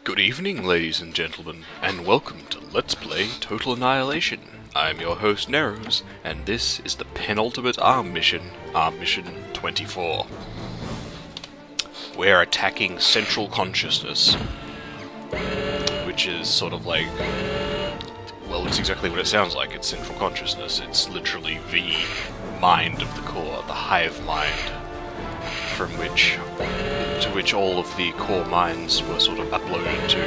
Good evening, ladies and gentlemen, and welcome to Let's Play Total Annihilation. I'm your host, Narrows, and this is the penultimate ARM mission 24. We're attacking Central Consciousness, which is sort of like, well, it's exactly what it sounds like. It's Central Consciousness. It's literally the mind of the core, the hive mind, from which all of the core minds were sort of uploaded to.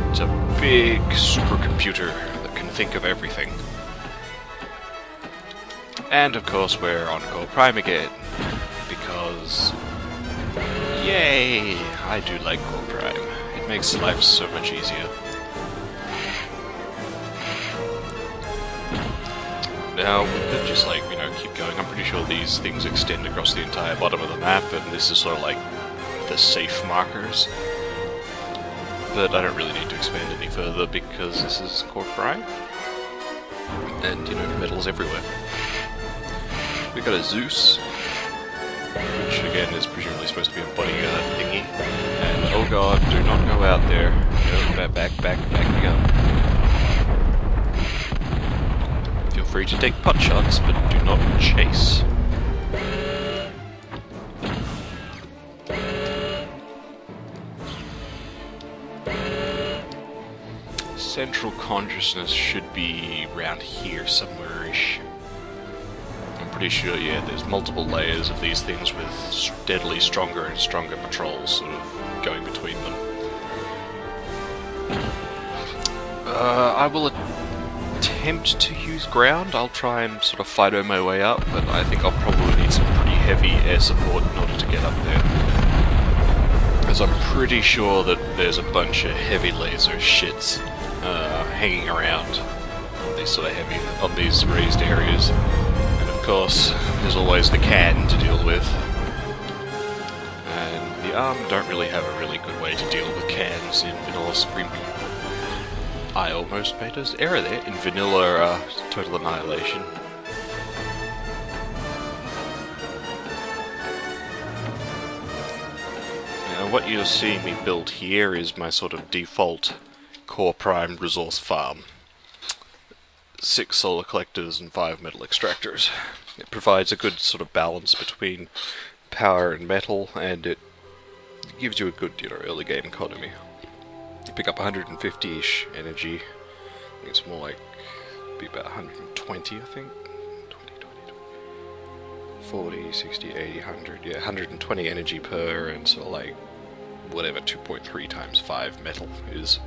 It's a big supercomputer that can think of everything. And of course we're on Core Prime again, because yay! I do like Core Prime. It makes life so much easier. Now, we could just, like, you know, keep going. I'm pretty sure these things extend across the entire bottom of the map, and this is sort of like the safe markers. But I don't really need to expand any further because this is Core Prime. And, you know, metal's everywhere. We got a Zeus, which again is presumably supposed to be a bodyguard thingy. And, oh god, do not go out there. No, back me up. Feel free to take pot shots, but do not chase. Central Consciousness should be around here somewhere-ish. I'm pretty sure, yeah, there's multiple layers of these things with steadily stronger and stronger patrols sort of going between them. I will attempt to use ground. I'll try and sort of FIDO my way up, but I think I'll probably need some pretty heavy air support in order to get up there. Because I'm pretty sure that there's a bunch of heavy laser shits hanging around on these sort of on these raised areas. And of course, there's always the can to deal with. And the ARM don't really have a really good way to deal with cans in Vanilla Supreme. I almost made an error there in Vanilla Total Annihilation. Now what you're seeing me build here is my sort of default Core Prime resource farm. 6 solar collectors and 5 metal extractors. It provides a good sort of balance between power and metal, and it gives you a good, you know, early game economy. You pick up 150-ish energy. I think it's more like, be about 120, I think. 40, 60, 80, 100, yeah, 120 energy per, and so like, whatever 2.3 times 5 metal is.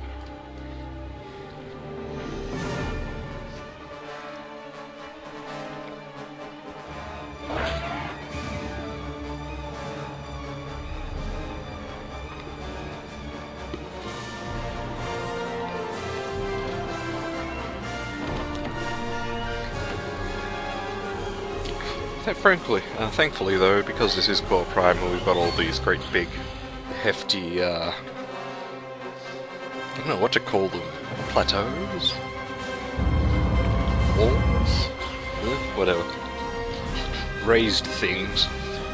Thankfully though, because this is Core Prime and we've got all these great big, hefty, I don't know what to call them, plateaus? Walls? Whatever. Raised things.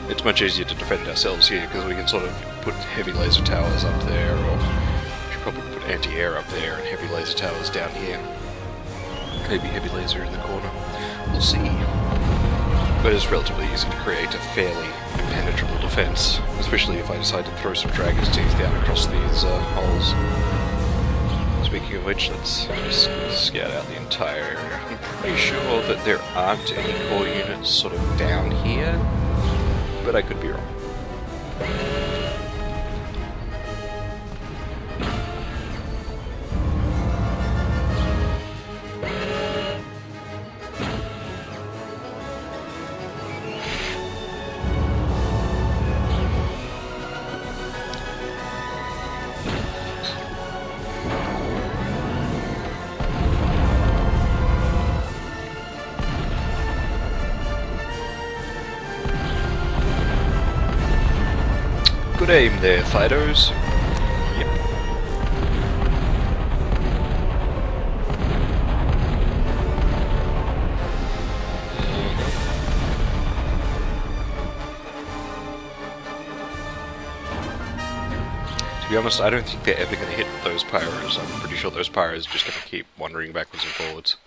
It's much easier to defend ourselves here because we can sort of put heavy laser towers up there, or we should probably put anti-air up there and heavy laser towers down here. Maybe heavy laser in the corner. We'll see. But it's relatively easy to create a fairly impenetrable defense, especially if I decide to throw some Dragon's Teeth down across these holes. Speaking of which, let's just scout out the entire area. I'm pretty sure that there aren't any core units sort of down here, but I could be wrong. Good aim there, Fidos. Yep. be honest, I don't think they're ever going to hit those pyros. I'm pretty sure those pyros are just going to keep wandering backwards and forwards.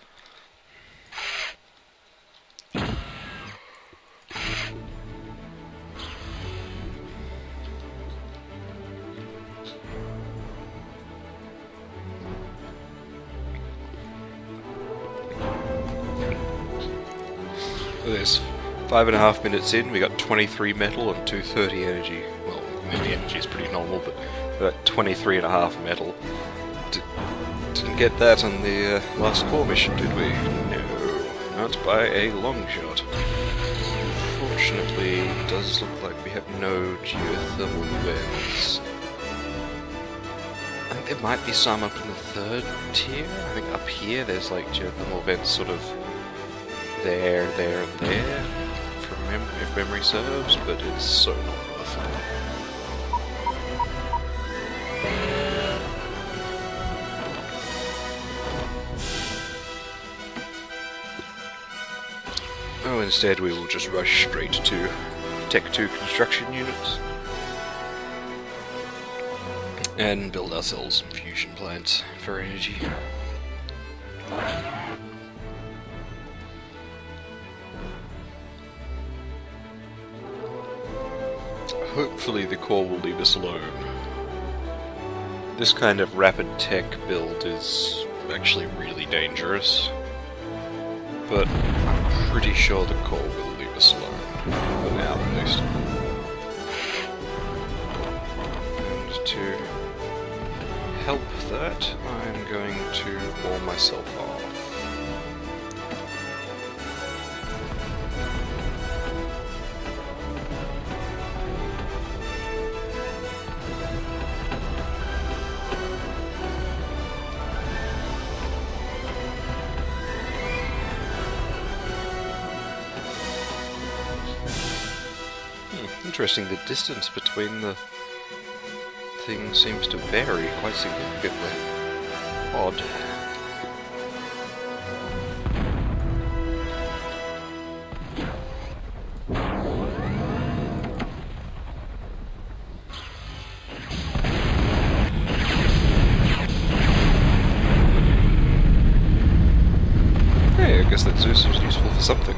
There's 5.5 minutes in, we got 23 metal and 230 energy. Well, I mean, the energy is pretty normal, but we got 23.5 metal. Didn't get that on the last core mission, did we? No, not by a long shot. Fortunately, it does look like we have no geothermal vents. I think there might be some up in the 3rd tier. I think up here there's like geothermal vents sort of there, and there, if memory serves, but it's so not worth it. Oh, instead we will just rush straight to Tech 2 construction units and build ourselves some fusion plants for energy. Hopefully the core will leave us alone. This kind of rapid tech build is actually really dangerous, but I'm pretty sure the core will leave us alone, for now at least. And to help that, I'm going to wall myself off. Interesting, the distance between the things seems to vary quite significantly. Odd. Hey, I guess that Zeus was useful for something.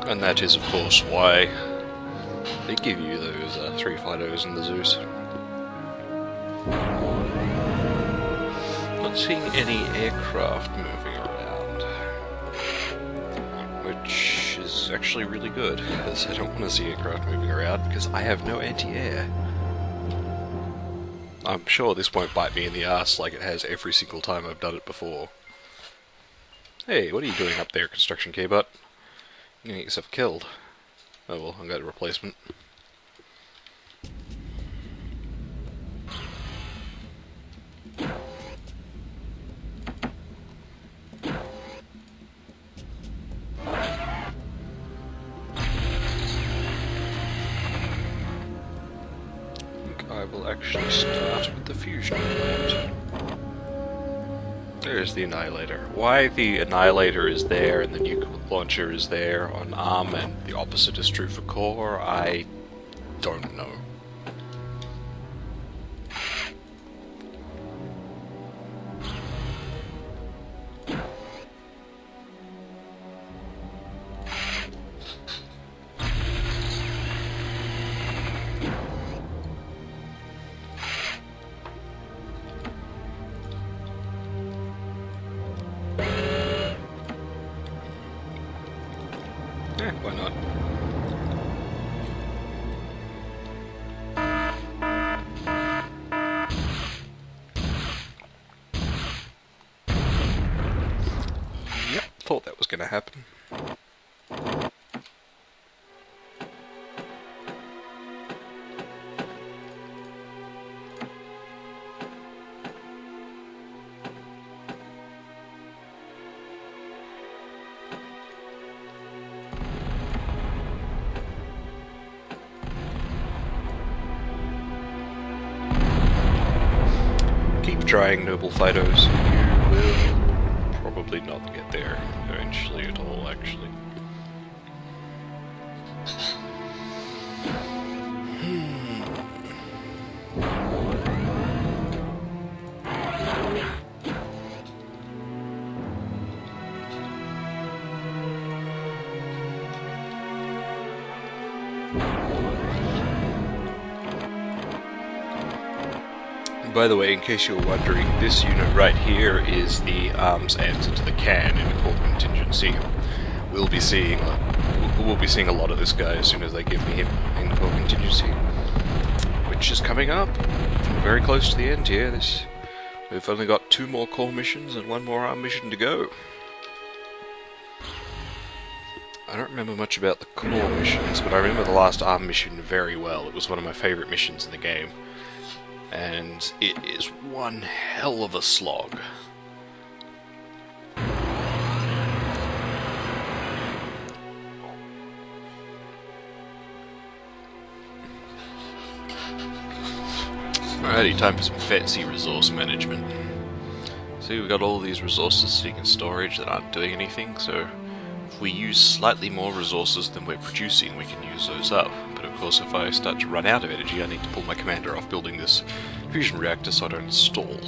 And that is, of course, why they give you those 3 Fidos in the Zeus. Not seeing any aircraft moving around, which is actually really good, because I don't want to see aircraft moving around, because I have no anti-air. I'm sure this won't bite me in the ass like it has every single time I've done it before. Hey, what are you doing up there, construction K-Butt? You're gonna get yourself killed. Oh well, I've got a replacement. I will actually start with the fusion plant. There's the Annihilator. Why the Annihilator is there and the nuke launcher is there on ARM and the opposite is true for Core, I don't know. Why not? Yep, thought that was going to happen. trying, noble Fidos. You will probably not get there eventually at all, actually. By the way, in case you're wondering, this unit right here is the arms answer to the can in a core contingency. We'll be seeing a lot of this guy as soon as they give me him in core contingency, which is coming up. Very close to the end here. We've only got 2 more core missions and 1 more arm mission to go. I don't remember much about the core missions, but I remember the last arm mission very well. It was one of my favourite missions in the game. And it is one hell of a slog. Alrighty, time for some fancy resource management. See, we've got all these resources sitting in storage that aren't doing anything, so if we use slightly more resources than we're producing, we can use those up. But of course, if I start to run out of energy, I need to pull my commander off building this fusion reactor so I don't stall.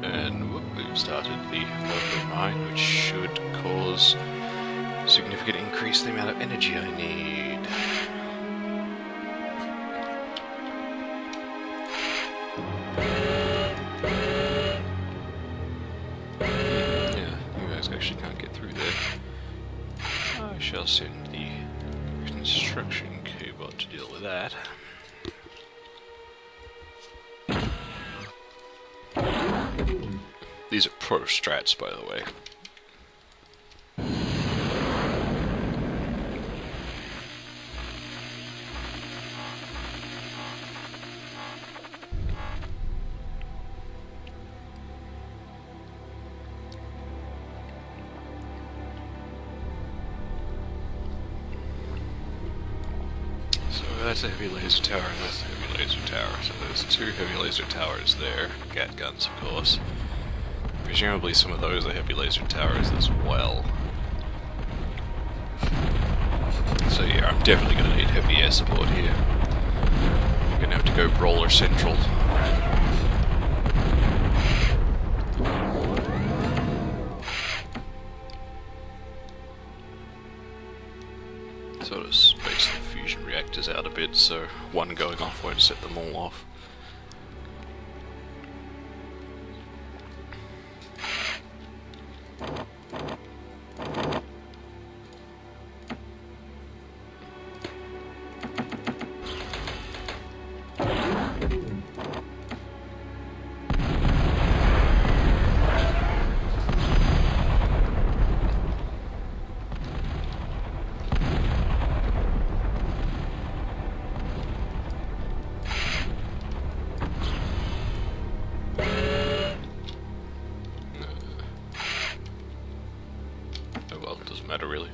And whoop, we've started the local mine, which should cause significant increase in the amount of energy I need. Yeah, you guys actually can't get through there. I shall send the construction K-bot to deal with that. These are pro strats, by the way. So that's a heavy laser tower, and that's a heavy laser tower. So there's 2 heavy laser towers there. Gat guns, of course. Presumably some of those are heavy laser towers as well. So yeah, I'm definitely going to need heavy air support here. I'm going to have to go Brawler Central. Sort of space the fusion reactors out a bit so one going off won't set them all off. Matter really.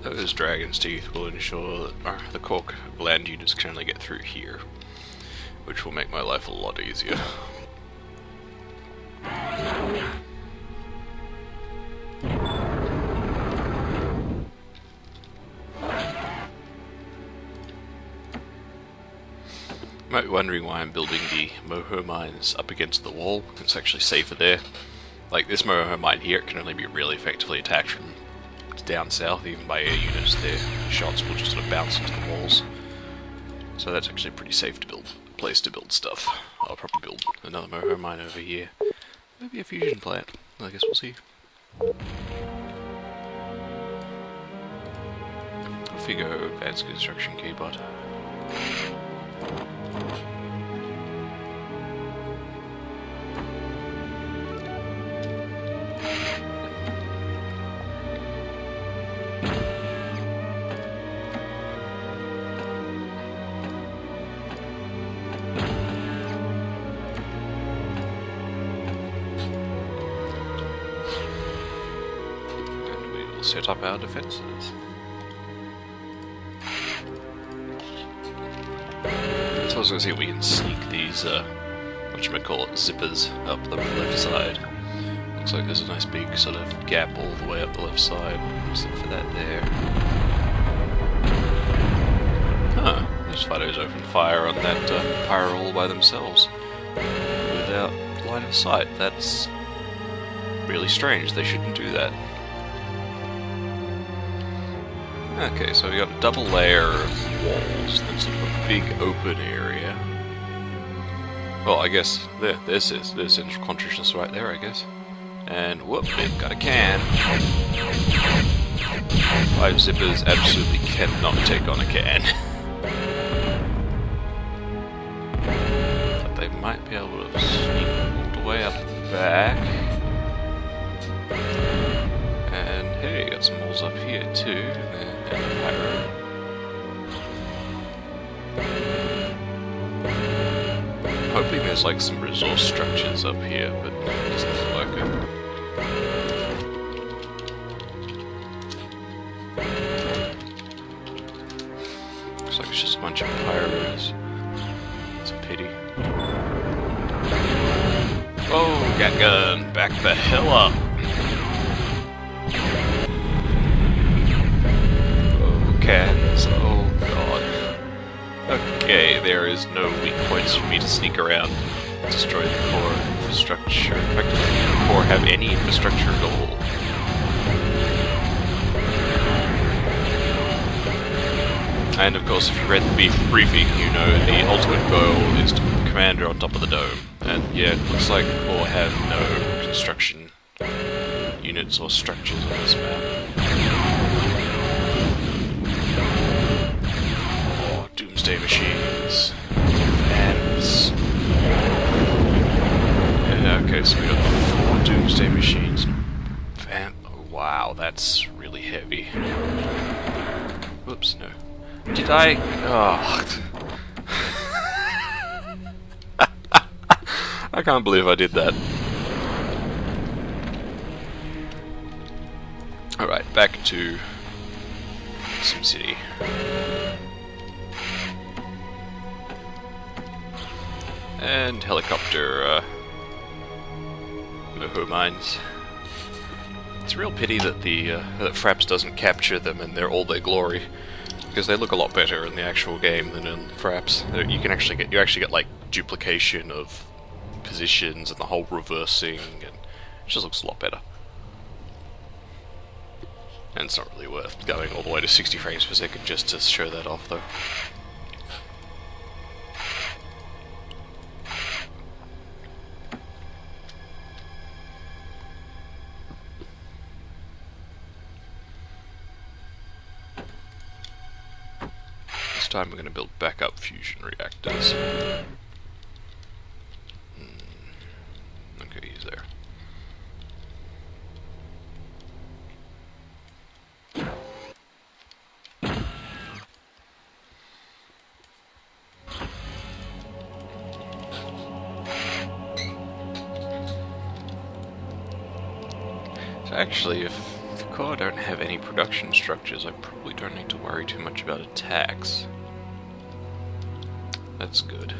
Those Dragon's Teeth will ensure that the Cork land units can only get through here, which will make my life a lot easier. You might be wondering why I'm building the Moho mines up against the wall. It's actually safer there. Like this Moho mine here, it can only be really effectively attacked from down south, even by air units. Their shots will just sort of bounce into the walls. So that's actually a pretty safe to build place to build stuff. I'll probably build another Moho mine over here. Maybe a fusion plant. I guess we'll see. Figure advanced construction keyboard. set up our defences. So I was going to see if we can sneak these, whatchamacallit, zippers up the left side. Looks like there's a nice big sort of gap all the way up the left side, except for that there. Huh, those fighters opened fire on that pyre all by themselves, without line of sight. That's really strange, they shouldn't do that. Okay, so we got a double layer of walls, then sort of a big open area. Well, I guess there's central consciousness right there, I guess. And whoop, it got a can. 5 zippers absolutely cannot take on a can. But they might be able to sneak all the way up the back. And hey, got some walls up here too. And a pyro. Hoping there's like some resource structures up here, but it doesn't look like it. Looks like it's just a bunch of pyros. It's a pity. Oh, gat gun, back the hell up! Oh, cans, oh god. Okay, there is no weak points for me to sneak around and destroy the core infrastructure. In fact, doesn't the core have any infrastructure at all? And of course, if you read the briefing, you know the ultimate goal is to put the commander on top of the dome. And yeah, it looks like the core have no construction units or structures on this map. Oh, doomsday machines. Vamps. Yeah, okay, so we got 4 doomsday machines. Vamp. Oh, wow, that's really heavy. Whoops, no. Did I? Oh. I can't believe I did that. Alright, back to SimCity. And helicopter, Moho mines. It's a real pity that that Fraps doesn't capture them in all their glory, because they look a lot better in the actual game than in Fraps. You actually get like duplication of positions and the whole reversing, and it just looks a lot better. And it's not really worth going all the way to 60 frames per second just to show that off, though. This time we're going to build backup fusion reactors. Okay, he's there. So actually, if the core don't have any production structures, I probably don't need to worry too much about attacks. That's good.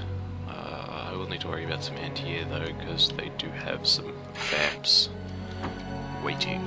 I will need to worry about some anti-air though, because they do have some vamps waiting.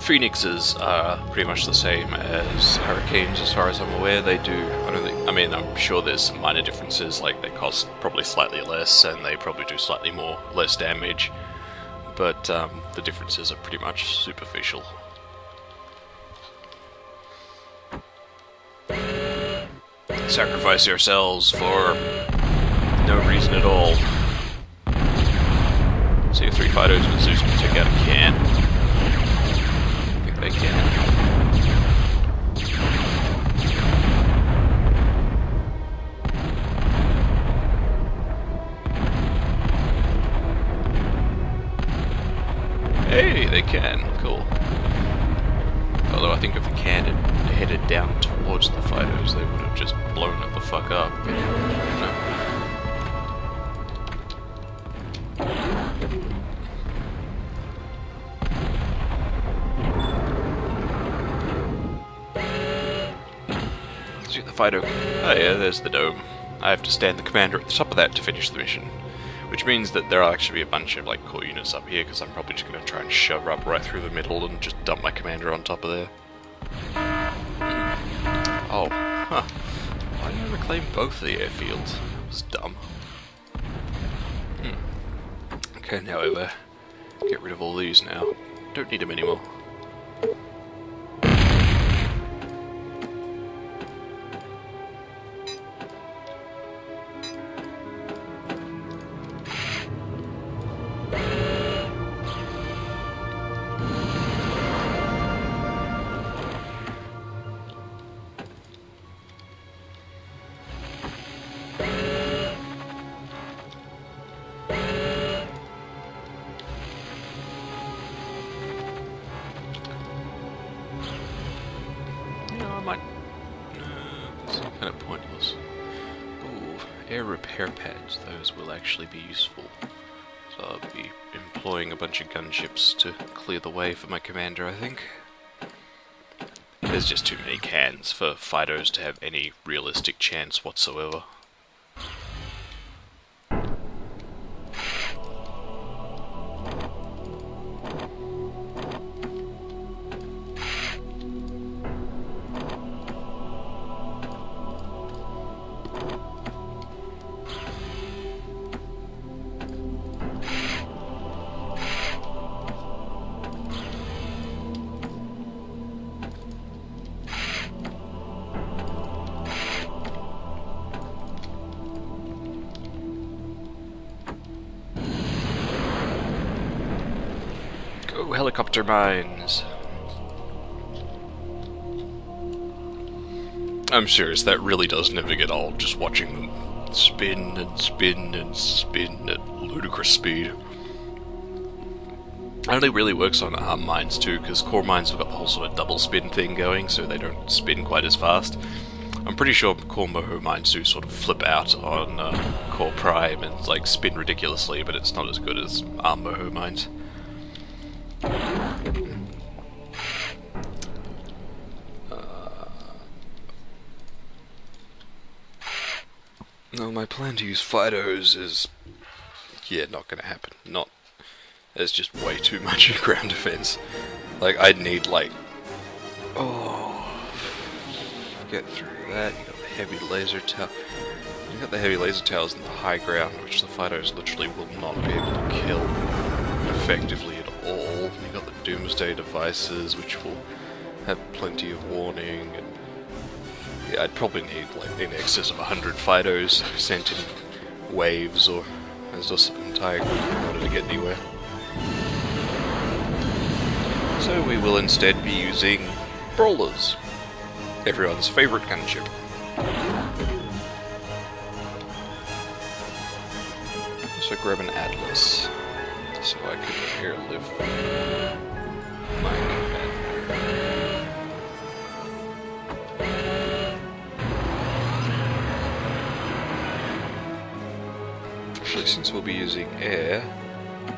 Phoenixes are pretty much the same as Hurricanes as far as I'm aware. They do, I'm sure there's some minor differences, like they cost probably slightly less and they probably do slightly less damage, but the differences are pretty much superficial. Sacrifice yourselves for no reason at all. See if 3 Fidos with Zeus can take out a can. I think they can. Hey, they can. Cool. Although I think if the can had headed down towards the Fidos, they would have just blown it the fuck up. You know? Shoot the Fido. Oh yeah, there's the dome. I have to stand the commander at the top of that to finish the mission. Which means that there'll actually be a bunch of like core units up here, because I'm probably just going to try and shove up right through the middle and just dump my commander on top of there. Oh, huh. Why did I reclaim both the airfields? That was dumb. Okay, now over. Get rid of all these now. Don't need them anymore. Kind of pointless. Ooh, air repair pads. Those will actually be useful. So I'll be employing a bunch of gunships to clear the way for my commander, I think. There's just too many cans for Fidos to have any realistic chance whatsoever. Go helicopter mines! I'm serious, that really does never get old, just watching them spin and spin and spin at ludicrous speed. It only really works on arm mines too, because core mines have got the whole sort of double spin thing going, so they don't spin quite as fast. I'm pretty sure core moho mines do sort of flip out on core prime and like spin ridiculously, but it's not as good as arm moho mines. No, my plan to use Fidos is, yeah, not gonna happen. Not, there's just way too much ground defense. Like, I'd need like, get through that. You got the heavy laser tower. You got the heavy laser towers in the high ground, which the Fidos literally will not be able to kill effectively at all. You got the doomsday devices, which will have plenty of warning. And yeah, I'd probably need like in excess of 100 Fidos sent in waves or as just an entire group in order to get anywhere. So we will instead be using brawlers, everyone's favourite gunship. So grab an Atlas, so I can airlift my commander. Actually, since we'll be using air, I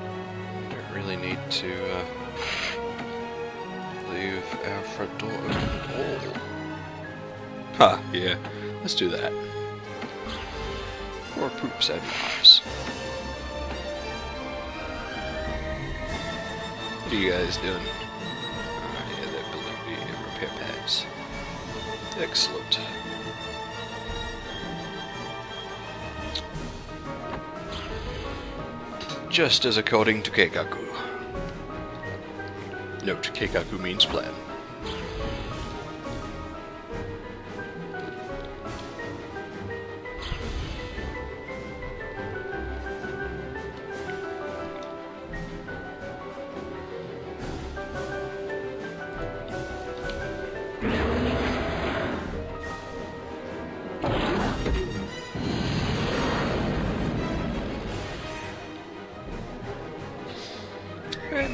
don't really need to leave our front door open at all. Ha, yeah, let's do that. For poops and mops. What are you guys doing? Yeah, they're building the repair pads. Excellent. Just as according to Keikaku. Note, Keikaku means plan.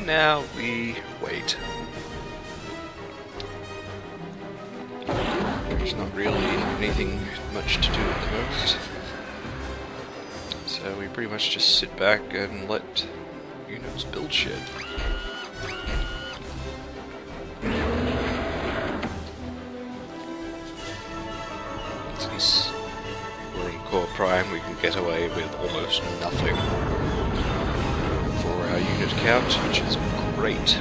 now we wait. There's not really anything much to do at the moment. So we pretty much just sit back and let units build shit. Since we're in Core Prime, we can get away with almost nothing for our unit count, which is great.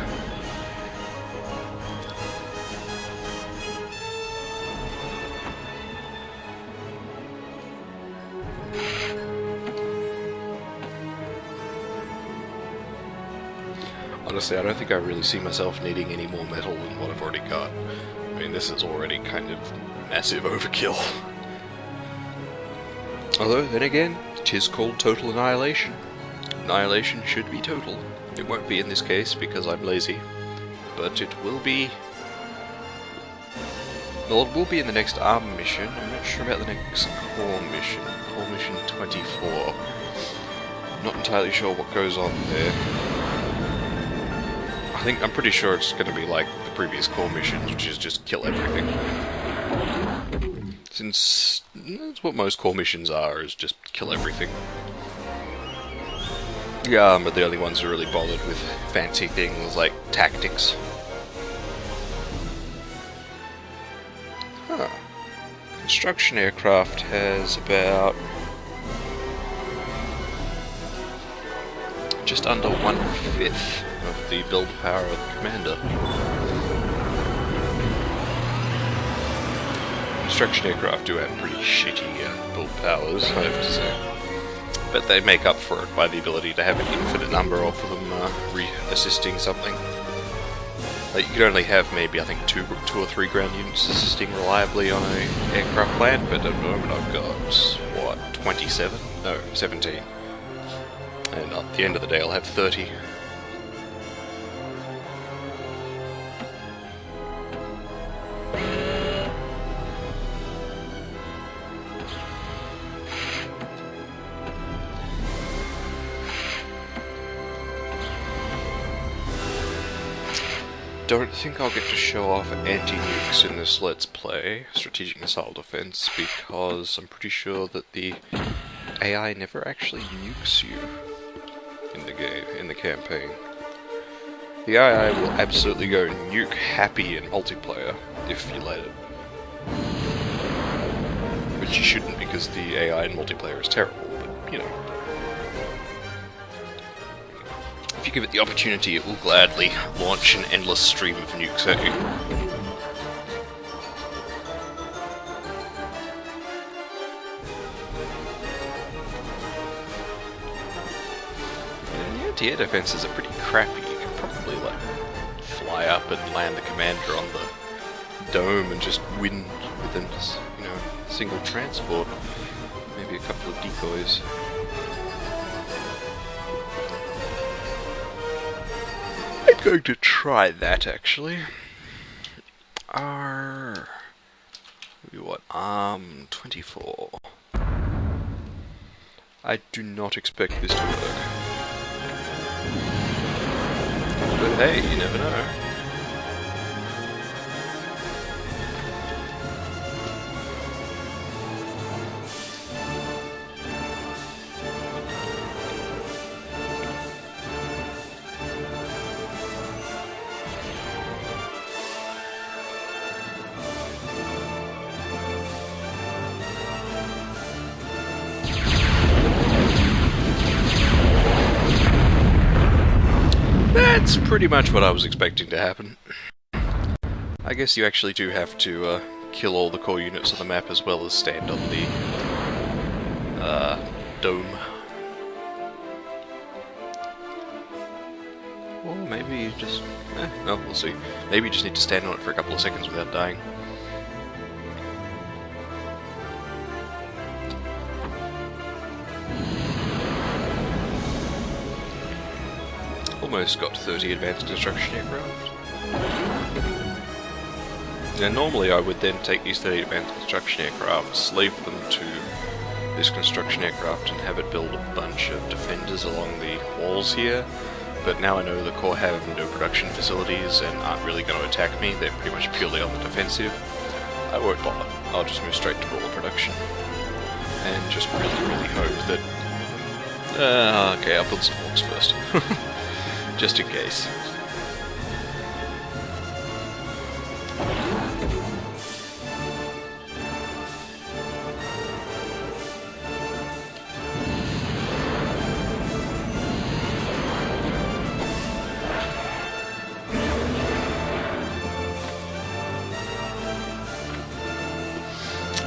Honestly, I don't think I really see myself needing any more metal than what I've already got. I mean, this is already kind of massive overkill. Although, then again, it is called total annihilation. Annihilation should be total. It won't be in this case because I'm lazy, but it will be... Well, it will be in the next ARM mission. I'm not sure about the next core mission. Core mission 24. I'm not entirely sure what goes on there. I'm pretty sure it's going to be like the previous core missions, which is just kill everything. Since that's what most core missions are, is just kill everything. Yeah, but the only ones who are really bothered with fancy things like tactics. Huh. Construction aircraft has about just under 1/5 of the build power of the commander. Construction aircraft do have pretty shitty build powers, I have to say. But they make up for it by the ability to have an infinite number of them assisting something. You can only have maybe, I think, two or three ground units assisting reliably on an aircraft plant, but at the moment I've got, what, 27? No, 17. And at the end of the day I'll have 30. Don't think I'll get to show off anti-nukes in this Let's Play, Strategic Missile Defense, because I'm pretty sure that the AI never actually nukes you in the game, in the campaign. The AI will absolutely go nuke happy in multiplayer, if you let it. Which you shouldn't, because the AI in multiplayer is terrible, but, you know. If you give it the opportunity, it will gladly launch an endless stream of nukes at you. And the anti-air defenses are pretty crappy. You can probably, like, fly up and land the commander on the dome and just win with them, you know, single transport. Maybe a couple of decoys. I'm going to try that, actually. What? 24. I do not expect this to work. But hey, you never know. That's pretty much what I was expecting to happen. I guess you actually do have to kill all the core units on the map as well as stand on the dome. Or maybe you just... no, we'll see. Maybe you just need to stand on it for a couple of seconds without dying. Almost got 30 advanced construction aircraft. Now normally I would then take these 30 advanced construction aircraft, slave them to this construction aircraft and have it build a bunch of defenders along the walls here, that now I know the Corps have no production facilities and aren't really going to attack me, they're pretty much purely on the defensive, I won't bother. I'll just move straight to Brawler production. And just really hope that... okay, I'll build some Hawks first. Just in case.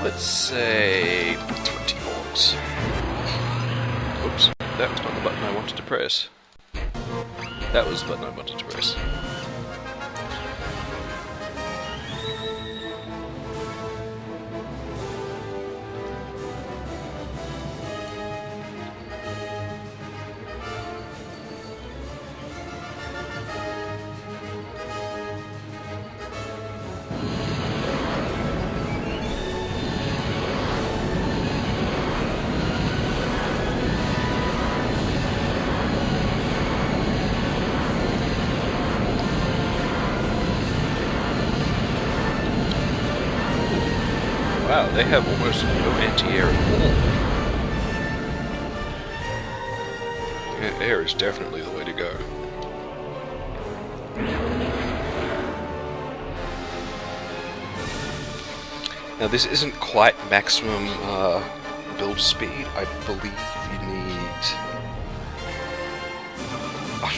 Let's say 20 Hawks. Oops, that was not the button I wanted to press. That was the button I wanted to press. Wow, they have almost no anti-air at all. Yeah, air is definitely the way to go. Now this isn't quite maximum build speed. I believe you need... I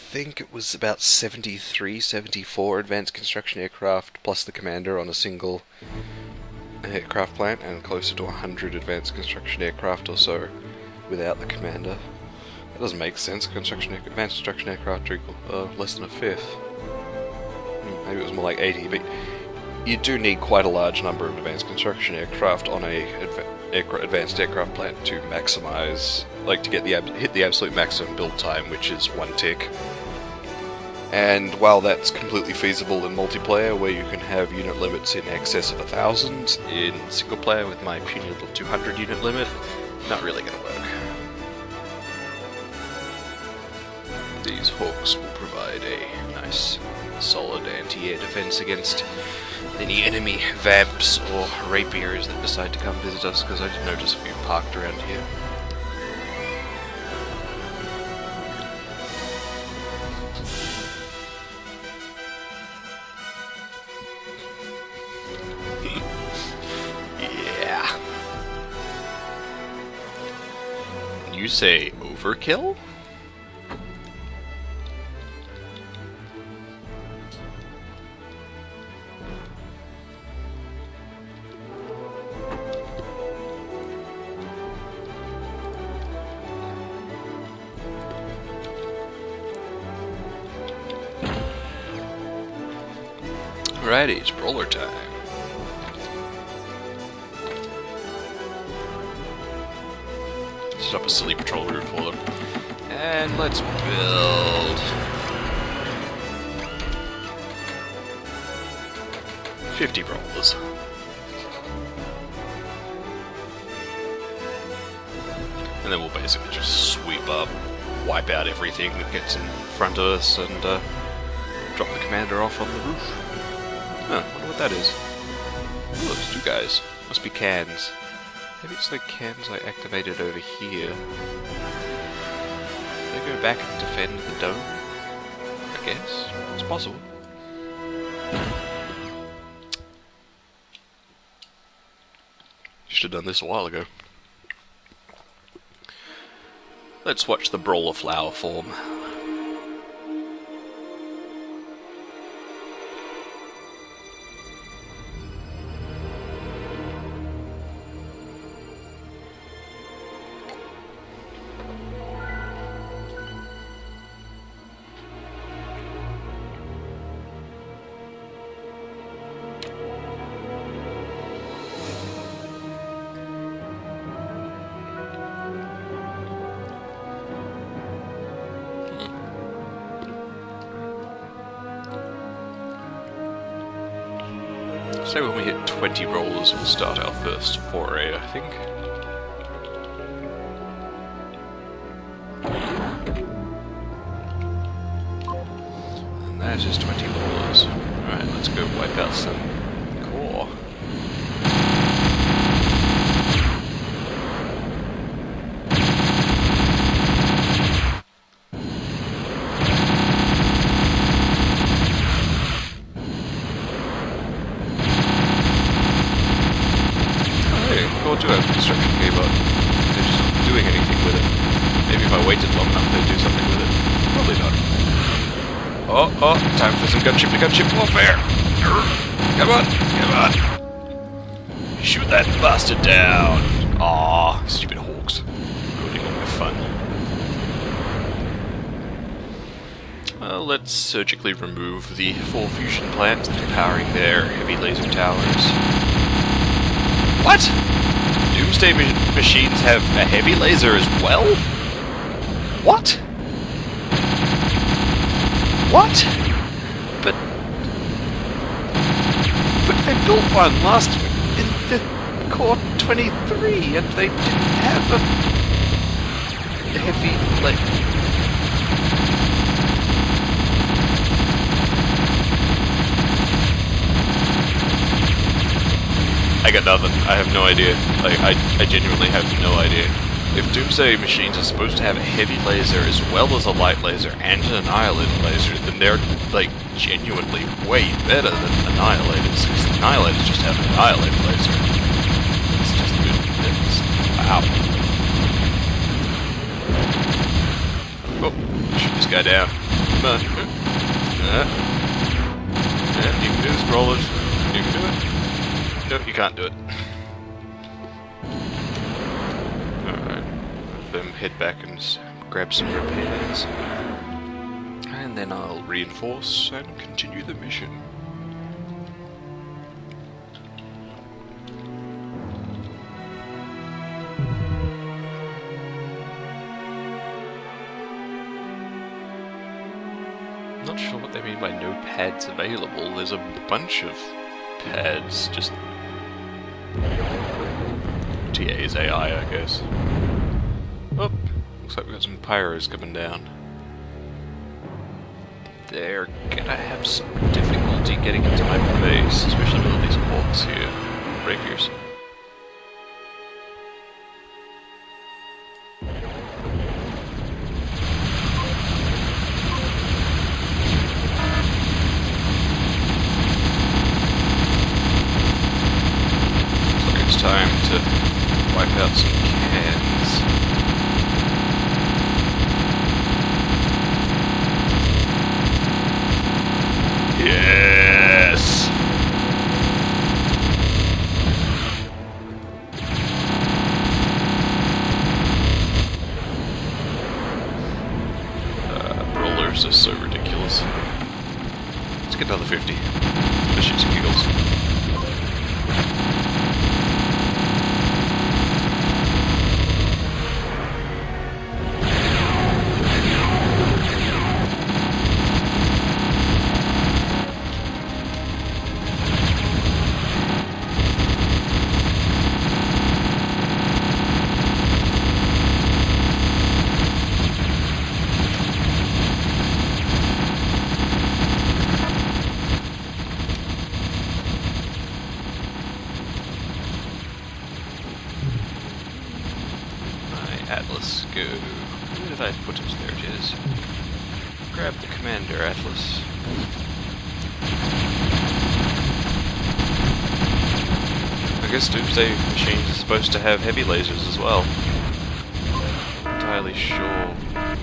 think it was about 73, 74 advanced construction aircraft plus the commander on a single aircraft plant, and closer to 100 advanced construction aircraft or so without the commander. That doesn't make sense. Advanced construction aircraft are equal, less than a fifth. Maybe it was more like 80, but you do need quite a large number of advanced construction aircraft on a advanced aircraft plant to maximize, like to get hit the absolute maximum build time, which is 1 tick. And while that's completely feasible in multiplayer, where you can have unit limits in excess of 1,000, in single player with my puny little 200 unit limit, not really going to work. These Hawks will provide a nice, solid anti-air defense against any enemy vamps or rapiers that decide to come visit us, because I did notice a few parked around here. You say overkill? Alrighty, it's brawler time. Set up a silly patrol route for them. And let's build 50 brawlers. And then we'll basically just sweep up, wipe out everything that gets in front of us, and drop the commander off on the roof. Huh, wonder what that is. Oh, it's 2 guys. Must be cans. Maybe it's the cans I activated over here. They go back and defend the dome? I guess. It's possible. Should have done this a while ago. Let's watch the brawler flower form. So when we hit 20 brawlers, we'll start our first foray, I think. That is 20 ballers. Alright, let's go wipe out some core. Core do have construction key, but they're just not doing anything with it. Maybe if I waited long enough they'd do something with it. Probably not. Oh, time for some gunship to gunship warfare! Come on, come on! Shoot that bastard down! Aw, stupid hawks. Ruining all my fun. Well, let's surgically remove the 4 fusion plants that are powering their heavy laser towers. What? Doomsday machines have a heavy laser as well? What? What? But I built one last in the Core 23 and they didn't have a heavy laser. I got nothing. I have no idea. Like, I genuinely have no idea. If Doomsday machines are supposed to have a heavy laser as well as a light laser and an Annihilator laser, then they're, like, genuinely way better than Annihilators, because Annihilators just have an Annihilator laser. It's just it's, wow. Oh, shoot this guy down. Come on. Yeah, you can do this, brawlers. You can do it. No, you can't do it. Alright. Let them head back and grab some repairs. And then I'll reinforce and continue the mission. Not sure what they mean by no pads available. There's a bunch of pads, just TA's AI, I guess. Oh, looks like we've got some pyros coming down. They're gonna have some difficulty getting into my base, especially with all these hawks here. Rapiers. Time to wipe out some cans. Yes! Brawlers are so ridiculous. Let's get another 50. For shits and giggles. Atlas, go. Where did I put it? There it is. Grab the commander, Atlas. I guess Doomsday machines are supposed to have heavy lasers as well. Not entirely sure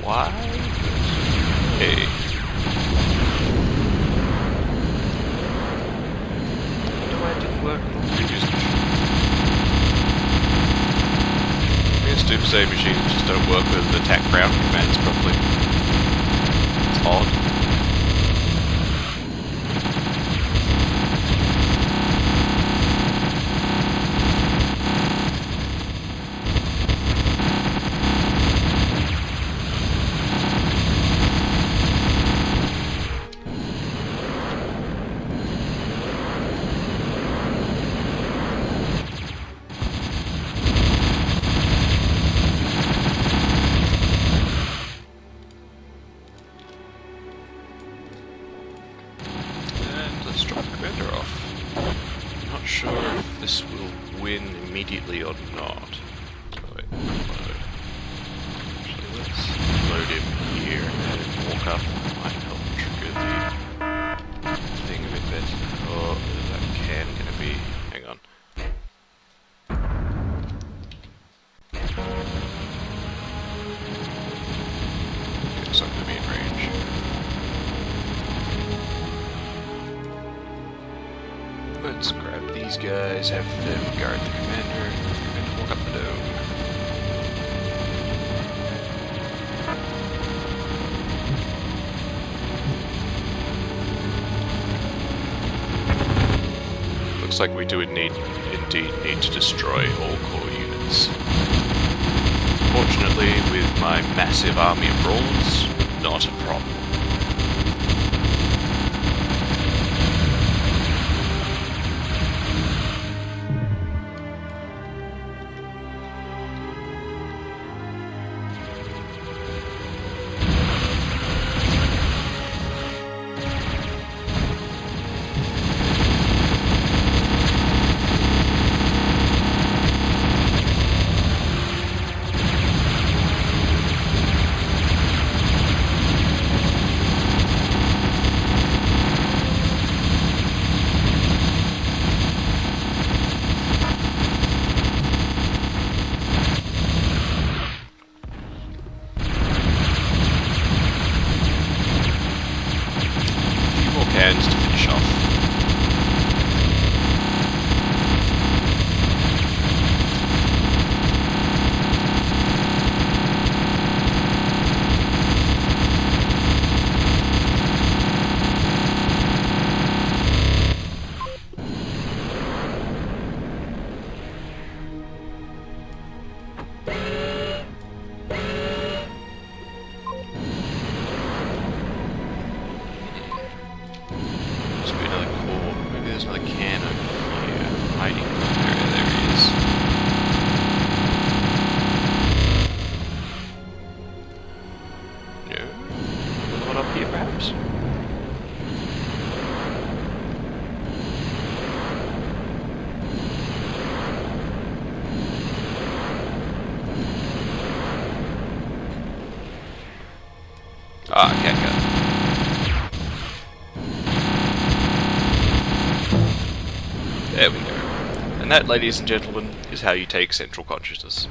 why. Hey. I wonder why it didn't work on the previous mission. Doomsday machines just don't work with attack ground commands properly. It's odd. commander off. I'm not sure if this will win immediately or not. Oh, wait, unload. Actually, let's load him here and walk up. Might help trigger the thing a bit better. Oh, is that can gonna be? Hang on. It's not gonna be in range. Let's grab these guys, have them guard the commander, and walk up the dome. Looks like we do indeed need to destroy all core units. Fortunately, with my massive army of brawlers, not a problem. Hands to finish off. There's another can over here, hiding. There he is. No? Another one up here, perhaps? Ah, can't go. There we go. And that, ladies and gentlemen, is how you take central consciousness.